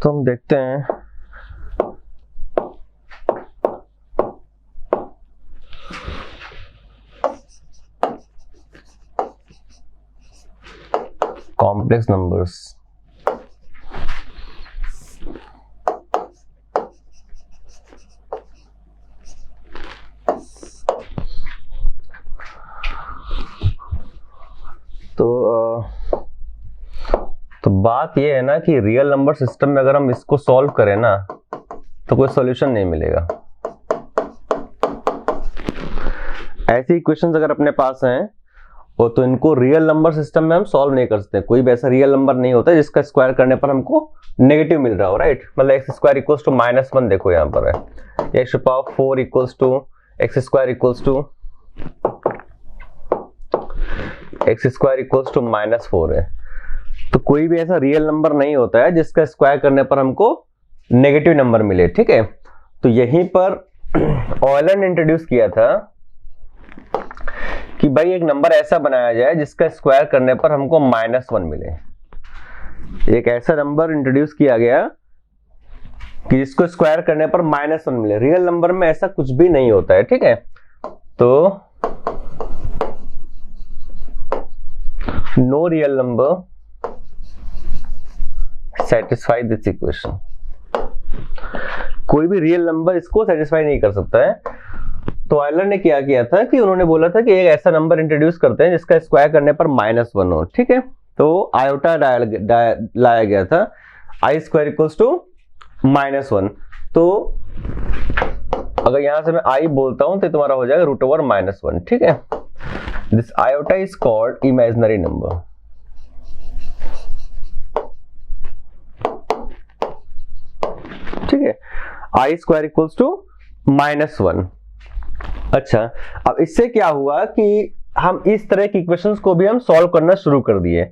तो हम देखते हैं कॉम्प्लेक्स नंबर्स। तो बात ये है ना कि रियल नंबर सिस्टम में अगर हम इसको सॉल्व करें ना तो कोई सॉल्यूशन नहीं मिलेगा। ऐसी इक्वेशंस अगर अपने पास हैं वो तो इनको रियल नंबर सिस्टम में हम सॉल्व नहीं कर सकते। कोई भी ऐसा रियल नंबर नहीं होता जिसका स्क्वायर करने पर हमको नेगेटिव मिल रहा हो, राइट। मतलब एक्स स्क्वायर इक्वल्स टू -1 देखो यहाँ पर है, x power 4 equals to x square equals to -4 है। तो कोई भी ऐसा रियल नंबर नहीं होता है जिसका स्क्वायर करने पर हमको नेगेटिव नंबर मिले, ठीक है। तो यहीं पर ऑयलर ने इंट्रोड्यूस किया था कि भाई एक नंबर ऐसा बनाया जाए जिसका स्क्वायर करने पर हमको -1 मिले। एक ऐसा नंबर इंट्रोड्यूस किया गया कि जिसको स्क्वायर करने पर -1 मिले। रियल नंबर में ऐसा कुछ भी नहीं होता है, ठीक है। तो no real number satisfy this equation. कोई भी रियल नंबर इसको सेटिस्फाई नहीं कर सकता है। तो ऑयलर ने क्या किया था कि उन्होंने बोला था कि एक ऐसा नंबर इंट्रोड्यूस करते हैं जिसका स्क्वायर करने पर -1 हो, ठीक है। तो आयोटा लाया गया था, आई स्क्वायर इक्वल्स टू -1। तो अगर यहां से मैं आई बोलता हूं तो तुम्हारा हो जाएगा √1, ठीक है। This iota is called imaginary number. ठीक है, आई स्क्वायर इक्वल्स टू -1। अच्छा, अब इससे क्या हुआ कि हम इस तरह की इक्वेशंस को भी हम सॉल्व करना शुरू कर दिए।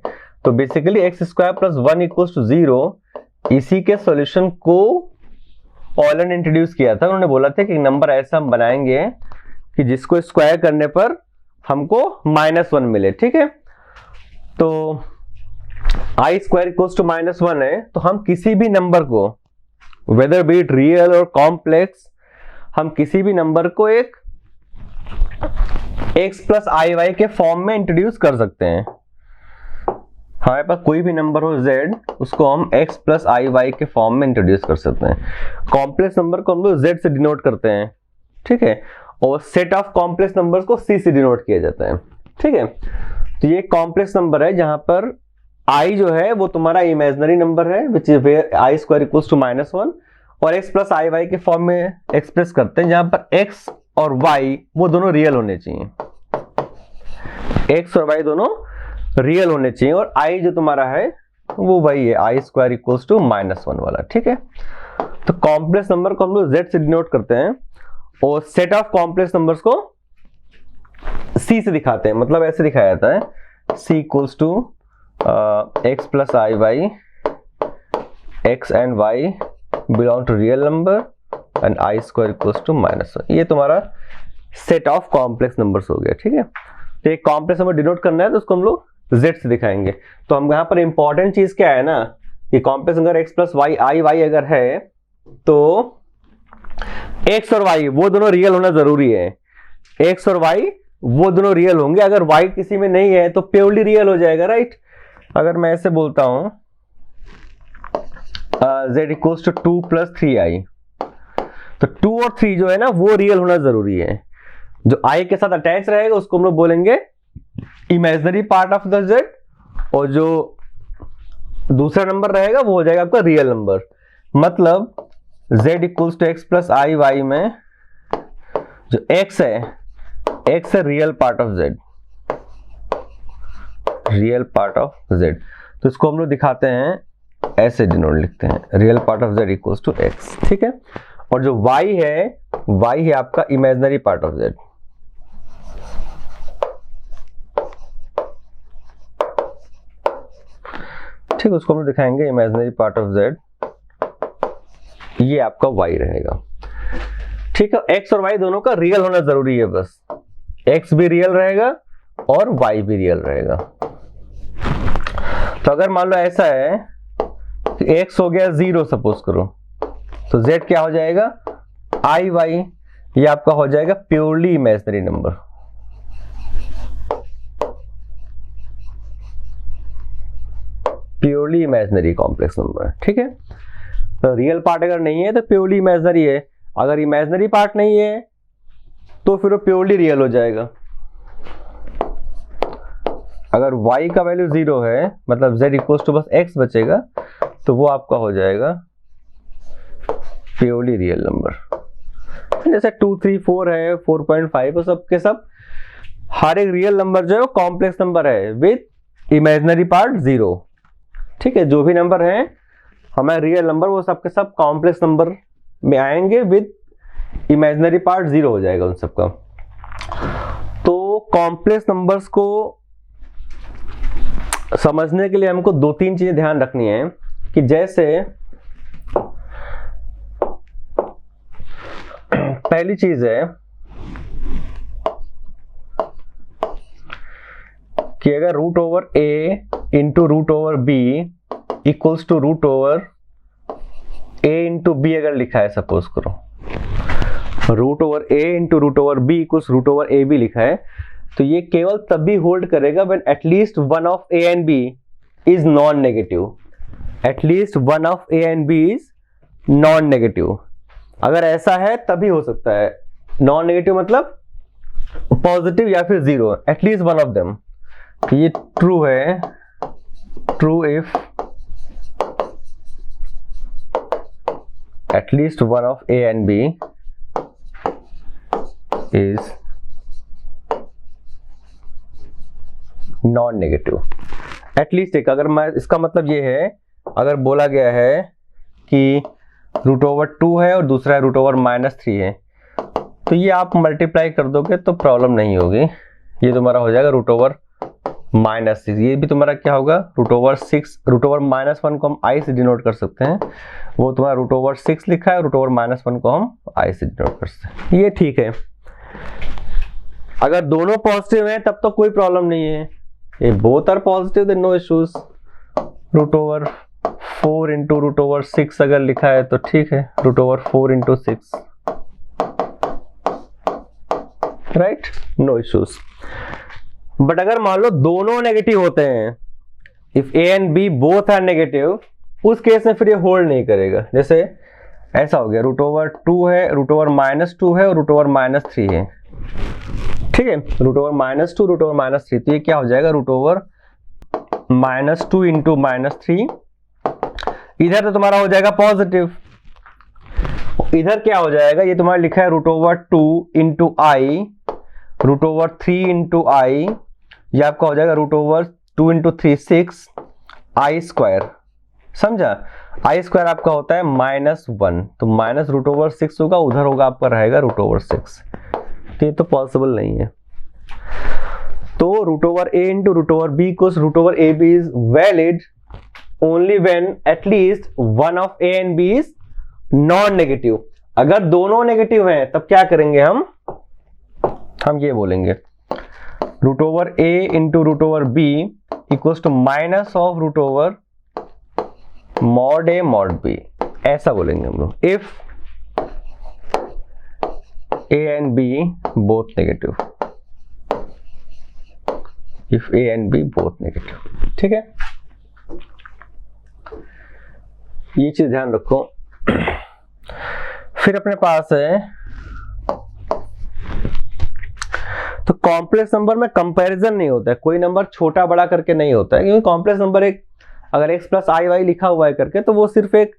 तो basically x square plus 1 equals to 0, इसी के सॉल्यूशन को ऑयलर ने इंट्रोड्यूस किया था। उन्होंने बोला था कि नंबर ऐसा हम बनाएंगे कि जिसको स्क्वायर करने पर हमको -1 मिले, ठीक है। तो आई स्क्वायर इक्वल्स टू -1 है, तो हम किसी भी नंबर को, वेदर बी इट रियल और कॉम्प्लेक्स, हम किसी भी नंबर को एक x प्लस आई वाई के फॉर्म में इंट्रोड्यूस कर सकते हैं। हमारे पास कोई भी नंबर हो z, उसको हम x प्लस आई वाई के फॉर्म में इंट्रोड्यूस कर सकते हैं। कॉम्प्लेक्स नंबर को हम लोग z से डिनोट करते हैं, ठीक है। और सेट ऑफ कॉम्प्लेक्स नंबर्स को c से डिनोट किया जाता है, ठीक है। तो ये कॉम्प्लेक्स नंबर है जहां पर i जो है वो तुम्हारा इमेजिनरी नंबर है, which is where i square equals to -1, और x प्लस आई वाई के फॉर्म में एक्सप्रेस करते हैं जहां पर x और y वो दोनों रियल होने चाहिए। x और y दोनों रियल होने चाहिए, और i जो तुम्हारा है वो वही है, आई स्क्वायर इक्वल्स टू -1 वाला, ठीक है। तो कॉम्प्लेक्स नंबर को हम लोग z से डिनोट करते हैं और सेट ऑफ कॉम्प्लेक्स नंबर्स को c से दिखाते हैं। मतलब ऐसे दिखाया जाता है, c equals to x plus i y, x and y belong to real number and i square equals to -1। ये तुम्हारा सेट ऑफ कॉम्प्लेक्स नंबर्स हो गया, ठीक है। तो एक कॉम्प्लेक्स नंबर डिनोट करना है तो उसको हम लोग z से दिखाएंगे। तो हम यहाँ पर इंपॉर्टेंट चीज क्या है ना, कि complex number x plus Y I Y अगर है तो x और y वो दोनों रियल होना जरूरी है। x और y वो दोनों रियल होंगे। अगर y किसी में नहीं है तो प्योरली रियल हो जाएगा, राइट। अगर मैं ऐसे बोलता हूं z equals to 2 plus 3i, तो 2 और 3 जो है ना वो रियल होना जरूरी है। जो i के साथ अटैच रहेगा उसको हम लोग बोलेंगे imaginary part of the z, और जो दूसरा नंबर रहेगा वो हो जाएगा आपका रियल नंबर। मतलब z equals to x plus i y में जो x है real part of z, real part of z। तो इसको हम लोग दिखाते हैं ऐसे, डिनोट लिखते हैं real part of z equals to x, ठीक है। और जो y है आपका इमेजिनरी पार्ट ऑफ z। ठीक है, उसको हम लोग दिखाएंगे इमेजिनरी पार्ट ऑफ z, ये आपका y रहेगा, ठीक है। x और y दोनों का रियल होना जरूरी है, बस x भी रियल रहेगा और y भी रियल रहेगा। तो अगर मान लो ऐसा है कि x हो गया 0 सपोज करो, तो z क्या हो जाएगा i y, ये आपका हो जाएगा purely imaginary number. Purely imaginary complex number, ठीक है। तो रियल पार्ट अगर नहीं है तो प्योरली इमेजिनरी है, अगर इमेजिनरी पार्ट नहीं है तो फिर वो प्योरली रियल हो जाएगा। अगर y का वैल्यू 0 है मतलब z इक्वल्स टू बस x बचेगा, तो वो आपका हो जाएगा प्योरली रियल नंबर। जैसे 2, 3, 4 है, 4.5 है, सब के सब हर एक रियल नंबर जो है वो कॉम्प्लेक्स नंबर है विद इमेजिनरी पार्ट 0, ठीक है। जो भी नंबर है हमारे रियल नंबर वो सब के सब कॉम्प्लेक्स नंबर में आएंगे विद इमेजिनरी पार्ट 0 हो जाएगा उन सबका। तो कॉम्प्लेक्स नंबर्स को समझने के लिए हमको 2-3 चीजें ध्यान रखनी है कि जैसे पहली चीज है कि अगर root over a into root over b equals to root over a into b अगर लिखा है, सपोज करो root over a into root over b equals root over a b लिखा है, तो ये केवल तभी होल्ड करेगा when at least one of a and b is non negative. At least one of a and b is non negative, अगर ऐसा है तभी हो सकता है। नॉन नेगेटिव मतलब पॉजिटिव या फिर 0, एटलीस्ट वन ऑफ देम। ये ट्रू है, true if at least one of a and b is non negative. एटलीस्ट एक, अगर मैं इसका मतलब ये है अगर बोला गया है कि रूट ओवर 2 है और दूसरा है रूट ओवर -3 है, तो ये आप मल्टीप्लाई कर दोगे तो प्रॉब्लम नहीं होगी। ये तुम्हारा हो जाएगा रूट ओवर -6, ये भी तुम्हारा क्या होगा रूट ओवर 6। रूट ओवर -1 को हम i से डिनोट कर सकते हैं, वो तुम्हारा रूट ओवर 6 लिखा है, रूट ओवर -1 को हम i से डिनोट कर सकते हैं, ये ठीक है। अगर दोनों पॉजिटिव हैं तब तो कोई प्रॉब्लम नहीं है, ये both are positive then no issues. Root over 4 into root over 6 अगर लिखा है तो ठीक है, root over 4 into 6, right, no issues. But अगर मान लो दोनों नेगेटिव होते हैं, if a and b both are negative, उस केस में फिर ये होल्ड नहीं करेगा। जैसे ऐसा हो गया रूट ओवर 2 है, रूट ओवर -2 है और रूट ओवर -3 है, ठीक है। रूट ओवर -2 रूट ओवर -3, तो ये क्या हो जाएगा रूट ओवर -2 इंटू -3। इधर तो तुम्हारा हो जाएगा पॉजिटिव, इधर क्या हो जाएगा, ये तुम्हारा लिखा है रूट ओवर 2 इंटू आई, रूट ओवर 3 इंटू आई, ये आपका हो जाएगा रूट ओवर 2 इंटू 3 6 आई स्क्वायर, समझा। आई स्क्वायर आपका होता है -1, तो माइनस रूट ओवर 6 होगा, उधर होगा आपका रहेगा रूट ओवर 6, तो ये तो पॉसिबल नहीं है। तो root over a into root over b equals root over a b is valid only when at least one of a and b is non negative. अगर दोनों नेगेटिव हैं तब क्या करेंगे हम ये बोलेंगे root over a into root over b equals to minus of root over mod a mod b, ऐसा बोलेंगे हम लोग। If A and B both negative, if A and B both negative, ठीक है, ये चीज ध्यान रखो। फिर अपने पास है, तो कॉम्प्लेक्स नंबर में कंपैरिजन नहीं होता है, कोई नंबर छोटा बड़ा करके नहीं होता है, क्योंकि कॉम्प्लेक्स नंबर एक अगर x प्लस आई वाई लिखा हुआ है करके, तो वो सिर्फ एक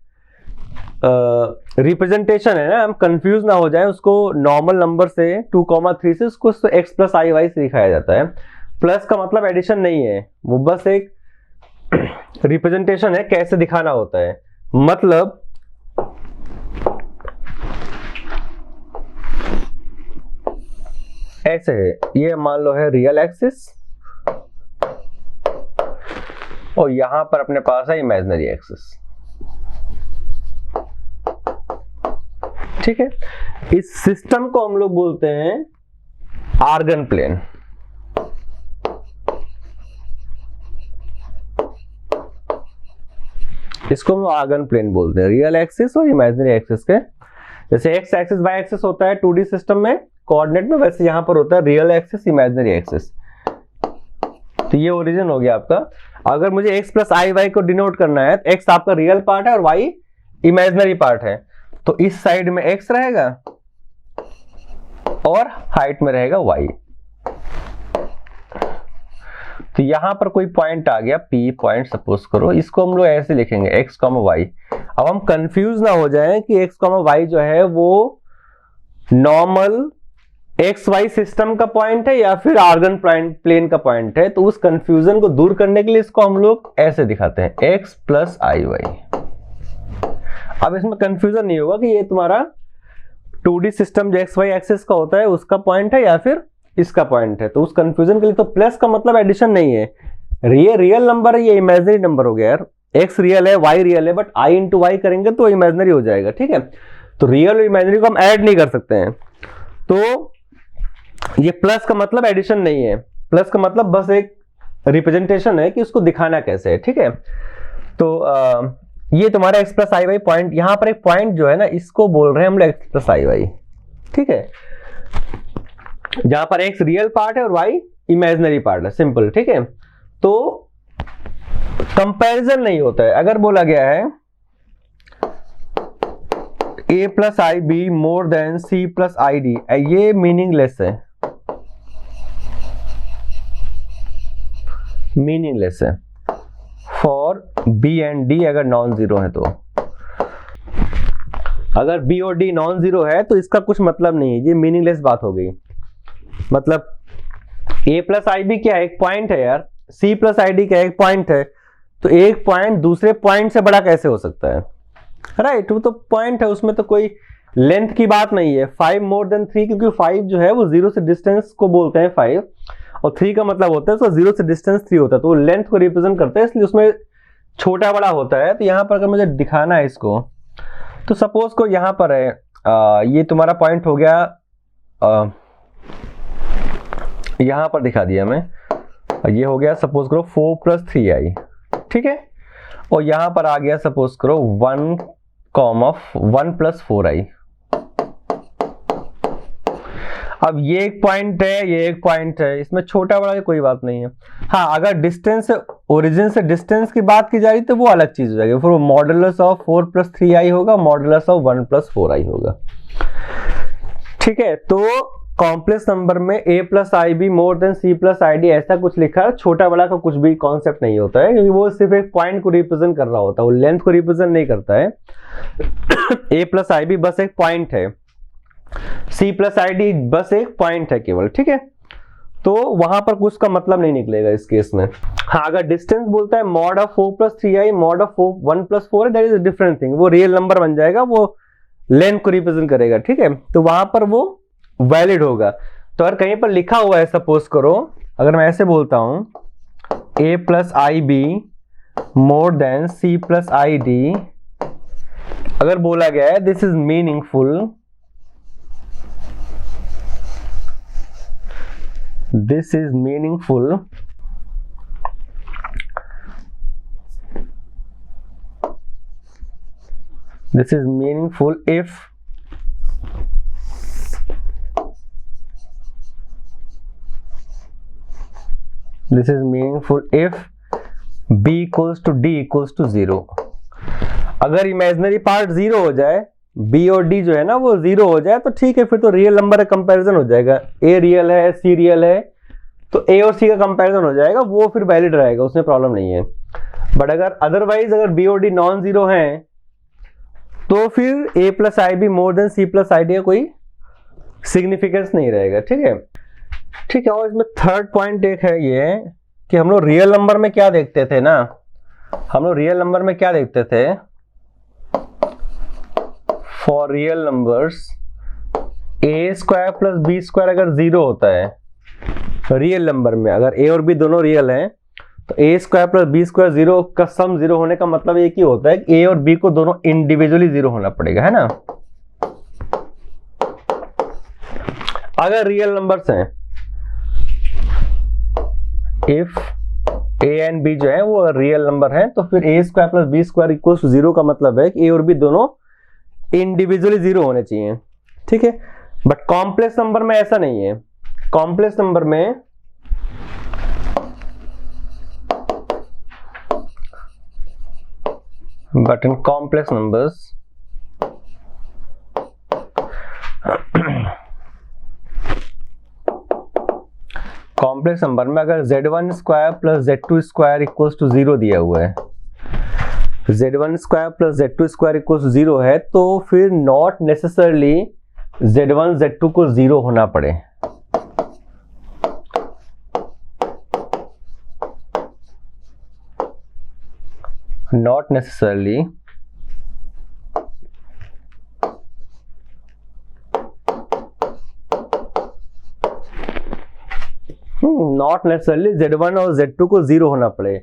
रिप्रेजेंटेशन है ना, हम कंफ्यूज ना हो जाए। उसको नॉर्मल नंबर से 2,3 से उसको x प्लस आई वाई से दिखाया जाता है। प्लस का मतलब एडिशन नहीं है, वो बस एक रिप्रेजेंटेशन है कैसे दिखाना होता है। मतलब ऐसे है, ये मान लो है रियल एक्सिस और यहां पर अपने पास है इमेजिनरी एक्सिस, ठीक है। इस सिस्टम को हम लोग बोलते हैं आर्गन प्लेन। इसको हम आर्गन प्लेन बोलते हैं, रियल एक्सिस और इमेजिनरी एक्सिस के। जैसे एक्स एक्सिस वाई एक्सिस होता है 2D सिस्टम में कोऑर्डिनेट में, वैसे यहाँ पर होता है रियल एक्सिस इमेजिनरी एक्सिस। तो ये ओरिजिन हो गया आपका। अगर मुझे x प्लस आई वाई को डिनोट करना है, तो x आपका रियल पार्ट है और y इमेजिनरी पार्ट है, तो इस साइड में x रहेगा और हाइट में रहेगा y। तो यहां पर कोई पॉइंट आ गया P पॉइंट सपोज करो, इसको हम लोग ऐसे लिखेंगे x, y। अब हम कंफ्यूज ना हो जाएं कि x, y जो है वो नॉर्मल एक्स वाई सिस्टम का पॉइंट है या फिर आर्गन प्लेन का पॉइंट है। तो उस कंफ्यूजन को दूर करने के लिए इसको हम लोग ऐसे दिखाते हैं x प्लस आई वाई। अब इसमें कंफ्यूजन नहीं होगा कि ये तुम्हारा 2D सिस्टम जो एक्स वाई एक्सिस का होता है उसका पॉइंट है या फिर इसका पॉइंट है। तो उस कंफ्यूजन के लिए तो प्लस का मतलब एडिशन नहीं है, ये रियल नंबर है, ये इमेजिनरी नंबर हो गया यार। x रियल है, y रियल है, बट i इंटू वाई करेंगे तो इमेजिनरी हो जाएगा, ठीक है। तो रियल और इमेजिनरी को हम ऐड नहीं कर सकते हैं, तो ये प्लस का मतलब एडिशन नहीं है, प्लस का मतलब बस एक रिप्रेजेंटेशन है कि उसको दिखाना कैसे है, ठीक है। तो ये तुम्हारा x plus i Y point, यहां पर एक पॉइंट जो है ना, इसको बोल रहे हैं हम लोग एक्स प्लस आई वाई, ठीक है, जहां पर एक्स रियल पार्ट है और वाई इमेजिनरी पार्ट है, सिंपल, ठीक है। तो कंपैरिजन नहीं होता है। अगर बोला गया है a plus i be more than c plus I D, ये मीनिंगलेस है, मीनिंगलेस है फॉर b एंड d अगर नॉन जीरो है तो। अगर b और d नॉन जीरो है तो इसका कुछ मतलब नहीं है, ये मीनिंगलेस बात हो गई। मतलब a प्लस आई बी क्या है, एक पॉइंट है यार, c प्लस आई डी क्या है, एक पॉइंट है, तो एक पॉइंट दूसरे पॉइंट से बड़ा कैसे हो सकता है, राइट। वो तो पॉइंट है, उसमें तो कोई लेंथ की बात नहीं है। 5 मोर देन 3, क्योंकि 5 जो है वो 0 से डिस्टेंस को बोलते हैं 5, और 3 का मतलब होता है तो 0 से डिस्टेंस 3 होता है, तो वो लेंथ को रिप्रेजेंट करता है, इसलिए उसमें छोटा बड़ा होता है। तो यहाँ पर अगर मुझे दिखाना है इसको, तो सपोज को यहाँ पर है ये तुम्हारा पॉइंट हो गया, यहाँ पर दिखा दिया मैं, ये हो गया सपोज करो 4 प्लस 3i, ठीक है, और यहां पर आ गया सपोज करो 1 प्लस 4i। अब ये एक पॉइंट है, ये एक पॉइंट है, इसमें छोटा बड़ा कोई बात नहीं है। हाँ, अगर डिस्टेंस ओरिजिन से डिस्टेंस की बात की जा रही तो वो अलग चीज हो जाएगी, फिर वो मॉडुलस ऑफ 4 प्लस 3i होगा, मॉडुलस ऑफ 1 प्लस 4i होगा, ठीक है। तो कॉम्प्लेक्स नंबर में a plus i be more than c plus I D ऐसा कुछ लिखा है, छोटा बड़ा का कुछ भी कॉन्सेप्ट नहीं होता है, क्योंकि वो सिर्फ एक पॉइंट को रिप्रेजेंट कर रहा होता है, वो लेंथ को रिप्रेजेंट नहीं करता है। a प्लस आई बी बस एक पॉइंट है, c प्लस आई डी बस एक पॉइंट है केवल, ठीक है। तो वहां पर कुछ का मतलब नहीं निकलेगा इस केस में। हाँ, अगर डिस्टेंस बोलता है mod of 4 plus 3i mod of 1 plus 4 है, that is a different thing, वो रियल नंबर बन जाएगा, वो लेंथ को रिप्रेजेंट करेगा, ठीक है। तो वहां पर वो वैलिड होगा। तो अगर कहीं पर लिखा हुआ है, सपोज करो अगर मैं ऐसे बोलता हूं a plus i be more than c plus I D, अगर बोला गया है this is meaningful, this is meaningful, this is meaningful if this is meaningful if b equals to d equals to 0। अगर इमेजिनरी पार्ट 0 हो जाए, b और d जो है ना वो 0 हो जाए, तो ठीक है, फिर तो रियल नंबर का कंपैरिजन हो जाएगा, a रियल है c रियल है, तो a और c का कंपैरिजन हो जाएगा, वो फिर वैलिड रहेगा, उसमें प्रॉब्लम नहीं है। बट अगर अदरवाइज अगर b और d नॉन जीरो हैं, तो फिर a plus i be more than c plus I D का कोई सिग्निफिकेंस नहीं रहेगा, ठीक है, ठीक है। और इसमें थर्ड पॉइंट एक है ये कि हम लोग रियल नंबर में क्या देखते थे ना, हम लोग रियल नंबर में क्या देखते थे, for real numbers a square plus b square अगर 0 होता है रियल नंबर में, अगर a और b दोनों रियल हैं, तो a square plus b square 0 का सम 0 होने का मतलब एक ही होता है कि a और b को दोनों इंडिविजुअली 0 होना पड़ेगा, है ना। अगर रियल नंबर्स हैं, if ए एंड बी जो है वो रियल नंबर है, तो फिर a square plus b square equal to 0 का मतलब है कि ए और बी दोनों इंडिविजुअली 0 होने चाहिए, ठीक है। बट कॉम्प्लेक्स नंबर में ऐसा नहीं है। कॉम्प्लेक्स नंबर में but in complex numbers complex number में अगर z1 square plus z2 square equals to 0 दिया हुआ है, z1 square plus z2 square equals to 0 है, तो फिर नॉट नेसेसरली z1 z2 को 0 होना पड़े। Not necessarily Z1 और Z2 को 0 होना पड़े।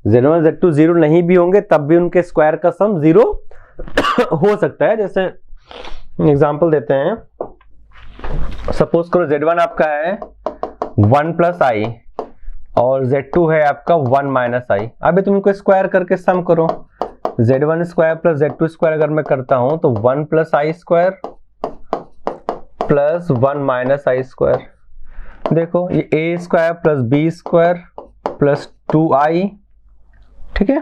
Z1 Z2 0 नहीं भी होंगे तब भी उनके स्क्वायर का सम 0 हो सकता है। जैसे एग्जांपल देते हैं, सपोज करो Z1 आपका है 1 प्लस आई और Z2 है आपका 1 माइनस आई। अभी तुम इनको स्क्वायर करके सम करो। Z1 square plus Z2 square अगर मैं करता हूं तो 1 plus i square plus 1 minus i square. देखो ये a square plus b square plus 2i, ठीक है,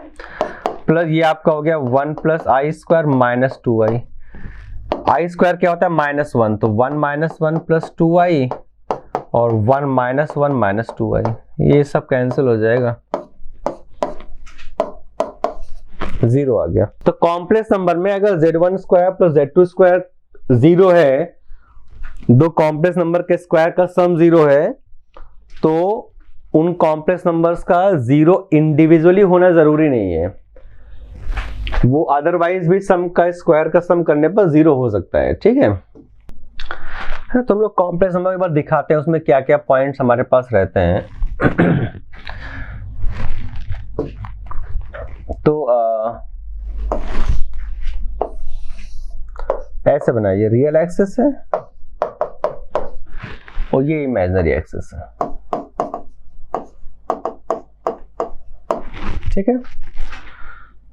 प्लस ये आपका हो गया 1 plus i square minus 2i। I square क्या होता है -1, तो 1 माइनस 1 प्लस 2i और 1 माइनस 1 माइनस 2i, ये सब कैंसिल हो जाएगा, 0 आ गया। तो कॉम्प्लेक्स नंबर में अगर Z1 square plus Z2 square 0 है, दो कॉम्प्लेक्स नंबर के स्क्वायर का सम 0 है, तो उन कॉम्प्लेक्स नंबर्स का 0 इंडिविजुअली होना जरूरी नहीं है, वो अदरवाइज भी सम का स्क्वायर का सम करने पर 0 हो सकता है, ठीक है। तो हम लोग कॉम्प्लेक्स नंबर के बाद दिखाते हैं उसमें क्या क्या पॉइंट्स हमारे पास रहते हैं। तो ऐसे बनाइए, रियल एक्सिस है और ये इमेजिनरी एक्सिस है, ठीक है।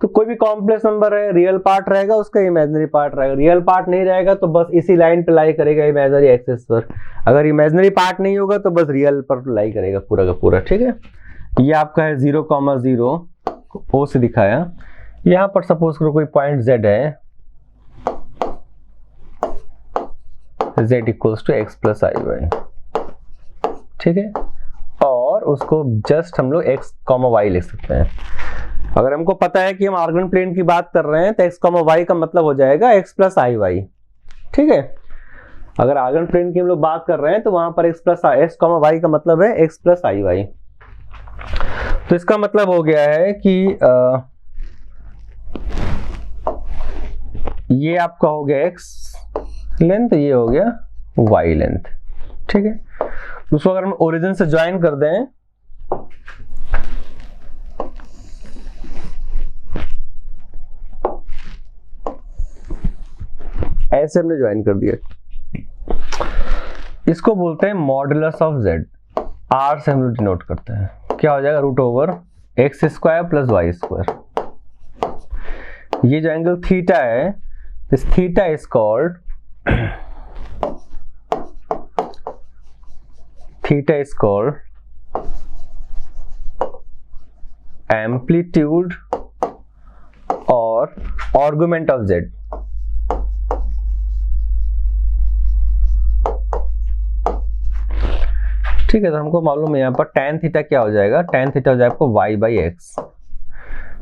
तो कोई भी कॉम्प्लेक्स नंबर है, रियल पार्ट रहेगा उसका, इमेजिनरी पार्ट रहेगा। रियल पार्ट नहीं रहेगा तो बस इसी लाइन पे लाई करेगा इमेजिनरी एक्सिस पर। अगर इमेजिनरी पार्ट नहीं होगा तो बस रियल पर लाई करेगा पूरा का पूरा, ठीक है। ये आपका है 0,0 ओ से दिखाया। यहां पर सपोज करो कोई पॉइंट z है, z equals to x plus i y, ठीक है, और उसको जस्ट हम लोग x, y लिख सकते हैं। अगर हमको पता है कि हम आर्गन प्लेन की बात कर रहे हैं तो x, y का मतलब हो जाएगा x प्लस आई वाई, ठीक है। अगर आर्गन प्लेन की हम लोग बात कर रहे हैं तो वहां पर x, y का मतलब है x प्लस आई वाई। तो इसका मतलब हो गया है कि ये आपका हो गया x लेंथ, ये हो गया y लेंथ, ठीक है। उसको अगर हम ओरिजिन से ज्वाइन कर दें ऐसे हमने ज्वाइन कर दिया, इसको बोलते हैं मॉडुलस ऑफ z। r से हम लोग डिनोट करते हैं, क्या हो जाएगा √x square plus y square. ये जो एंगल थीटा है, this theta is called amplitude और आर्गुमेंट ऑफ z। ठीक है, तो हमको मालूम है यहाँ पर tan थीटा क्या हो जाएगा, tan थीटा हो जाएगा आपको y बाई एक्स।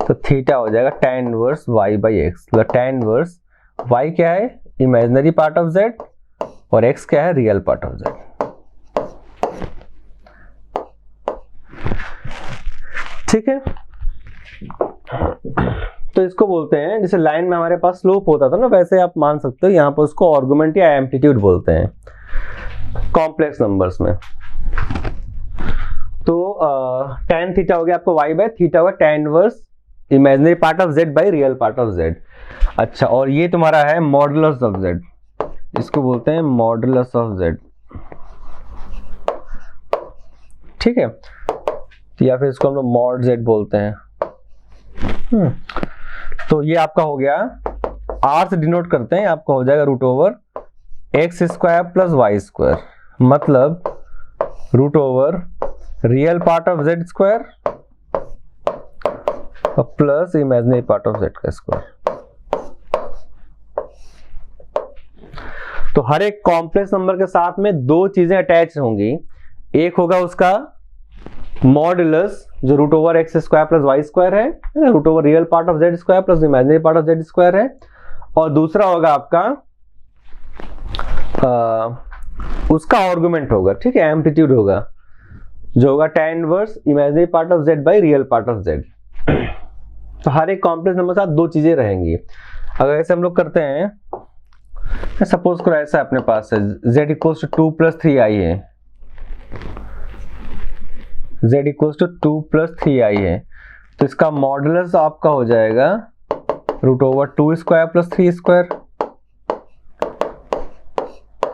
तो थीटा हो जाएगा tan inverse y by x. मतलब tan इनवर्स y क्या है, इमेजिनरी पार्ट ऑफ z, और x क्या है, रियल पार्ट ऑफ z। ठीक है, तो इसको बोलते हैं, जैसे लाइन में हमारे पास स्लोप होता था ना, वैसे आप मान सकते हो यहाँ पर उसको आर्गुमेंट या एम्पलीट्यूड बोलते हैं कॉम्प्लेक्स नंबर्स में। तो tan थीटा हो गया आपको y बाय थीटा होगा tan inverse imaginary part of z by real part of z। अच्छा, और ये तुम्हारा है मॉडुलस ऑफ z, इसको बोलते हैं मॉडुलस ऑफ z। ठीक है, या फिर इसको हम लोग मॉड z बोलते हैं। तो ये आपका हो गया, r से डिनोट करते हैं, आपका हो जाएगा root over x square plus y square, मतलब root over real part of z square plus imaginary part of z का स्क्वायर। तो हर एक कॉम्प्लेक्स नंबर के साथ में दो चीजें अटैच होंगी। एक होगा उसका मॉडुलस जो root over x square plus y square है, root over real part of z square plus imaginary part of z square है, और दूसरा होगा आपका उसका आर्गुमेंट होगा, ठीक है, एम्पलीट्यूड होगा जो होगा tan inverse imaginary part of z by real part of z। तो हर एक कॉम्प्लेक्स नंबर के साथ दो चीजें रहेंगी। अगर ऐसे हम लोग करते हैं, सपोज करो ऐसा अपने पास है z equals to 2 plus 3i है, z equals to 2 plus 3i है, तो इसका मॉडुलस आपका हो जाएगा root over 2 square plus 3 square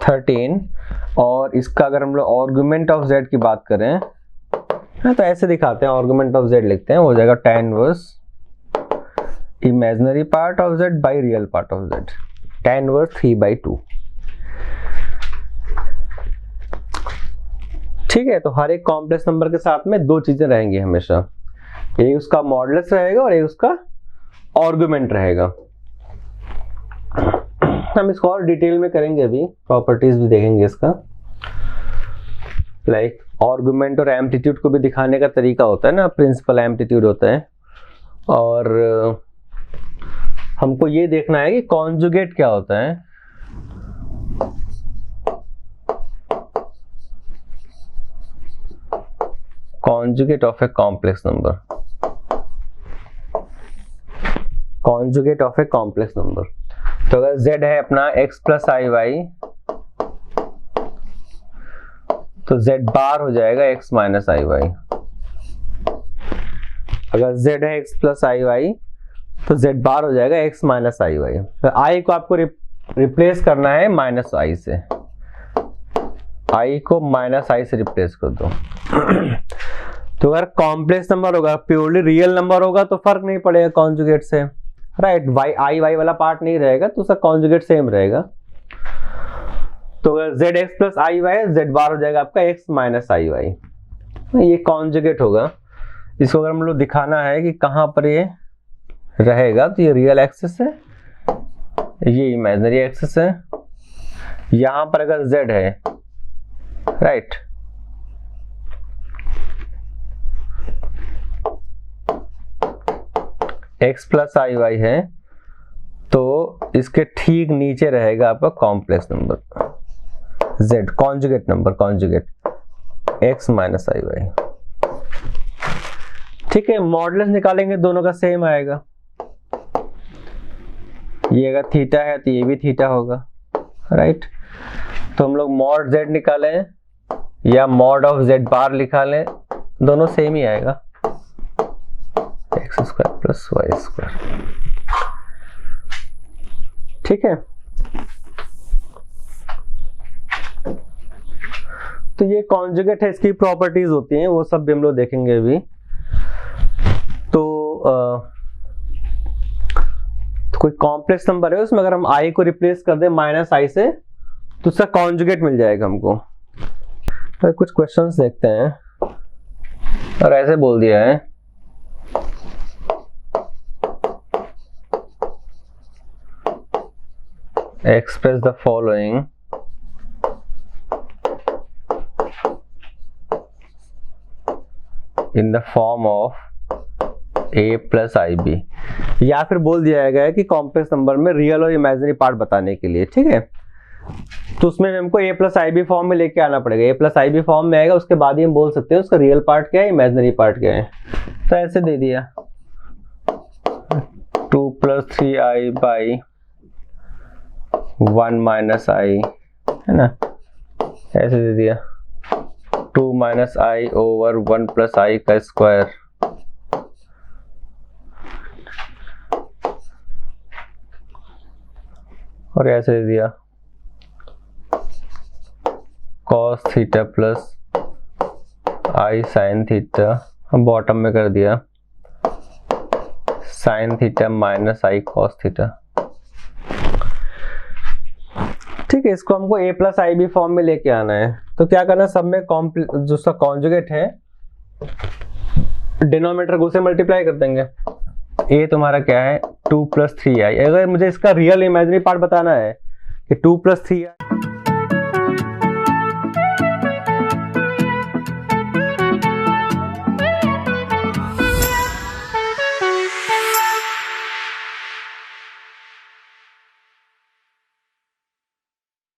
13, और इसका अगर हम लोग आर्गुमेंट ऑफ z की बात करें तो ऐसे दिखाते हैं, आर्गुमेंट ऑफ z लिखते हैं, हो जाएगा tan inverse imaginary part of z by real part of z, tan inverse 3/2। ठीक है, तो हर एक कॉम्प्लेक्स नंबर के साथ में दो चीजें रहेंगी हमेशा, एक उसका मॉडुलस रहेगा और एक उसका आर्गुमेंट रहेगा। हम इसको और डिटेल में करेंगे, अभी प्रॉपर्टीज भी देखेंगे इसका, लाइक आर्गुमेंट और एम्पलीट्यूड को भी दिखाने का तरीका होता है ना, प्रिंसिपल एम्पलीट्यूड होता है, और हमको ये देखना है कि कॉन्जुगेट क्या होता है। Conjugate of a complex number, conjugate of a complex number. तो अगर z है अपना x प्लस आई वाई, तो z बार हो जाएगा x माइनस आई वाई। अगर z है x प्लस आई वाई तो z बार हो जाएगा x माइनस आई वाई। तो i को आपको रिप्लेस करना है माइनस i से, i को माइनस i से रिप्लेस कर दो। तो अगर कॉम्प्लेक्स नंबर होगा, प्योरली रियल नंबर होगा तो फर्क नहीं पड़ेगा कॉन्जुगेट से, राइट, आई वाई वाला पार्ट नहीं रहेगा तो उसका कॉन्जुगेट सेम रहेगा। तो अगर z x plus i Y, z बार हो जाएगा आपका x माइनस आई वाई, ये कॉन्जुगेट होगा। इसको अगर हम लोग दिखाना है कि कहाँ पर ये रहेगा, तो ये रियल एक्सिस है, ये इमेजिनरी एक्सिस है, यहां पर अगर z है, right, x plus i y है, तो इसके ठीक नीचे रहेगा आपका complex number z, conjugate number, conjugate x minus i y. ठीक है, मॉडुलस निकालेंगे दोनों का सेम आएगा, ये अगर थीटा है तो ये भी थीटा होगा, राइट। तो हम लोग मॉड z निकालें या मॉड ऑफ z बार निकालें, दोनों सेम ही आएगा, x square plus y square. ठीक है, तो ये कॉन्जुगेट है, इसकी प्रॉपर्टीज होती हैं, वो सब भी हम लोग देखेंगे अभी। तो कोई कॉम्प्लेक्स नंबर है, उसमें अगर हम i को रिप्लेस कर दें माइनस i से, तो उसका कॉन्जुगेट मिल जाएगा हमको। तो कुछ क्वेश्चंस देखते हैं, और ऐसे बोल दिया है, express the following in the form of a plus i b, या फिर बोल दिया गया है कि कॉम्प्लेक्स नंबर में रियल और इमेजिनरी पार्ट बताने के लिए। ठीक है, तो उसमें हमको a plus i b form में लेके आना पड़ेगा, a plus i b form में आएगा, उसके बाद ही हम बोल सकते हैं उसका रियल पार्ट क्या है, इमेजिनरी पार्ट क्या है। तो ऐसे दे दिया 2 प्लस 3i बाई 1 माइनस आई, है ना, ऐसे दे दिया 2 minus i over 1 plus i का स्क्वायर, और ऐसे दे दिया cos theta plus i sine theta हम बॉटम में कर दिया sine theta minus i cos theta. ठीक है, इसको हमको a plus i b form में लेके आना है। तो क्या करना है, सब में जो उसका कॉन्जुगेट है डिनोमिनेटर को से मल्टीप्लाई कर देंगे। a तुम्हारा क्या है 2 + 3i। अगर मुझे इसका रियल इमेजिनरी पार्ट बताना है कि 2 + 3i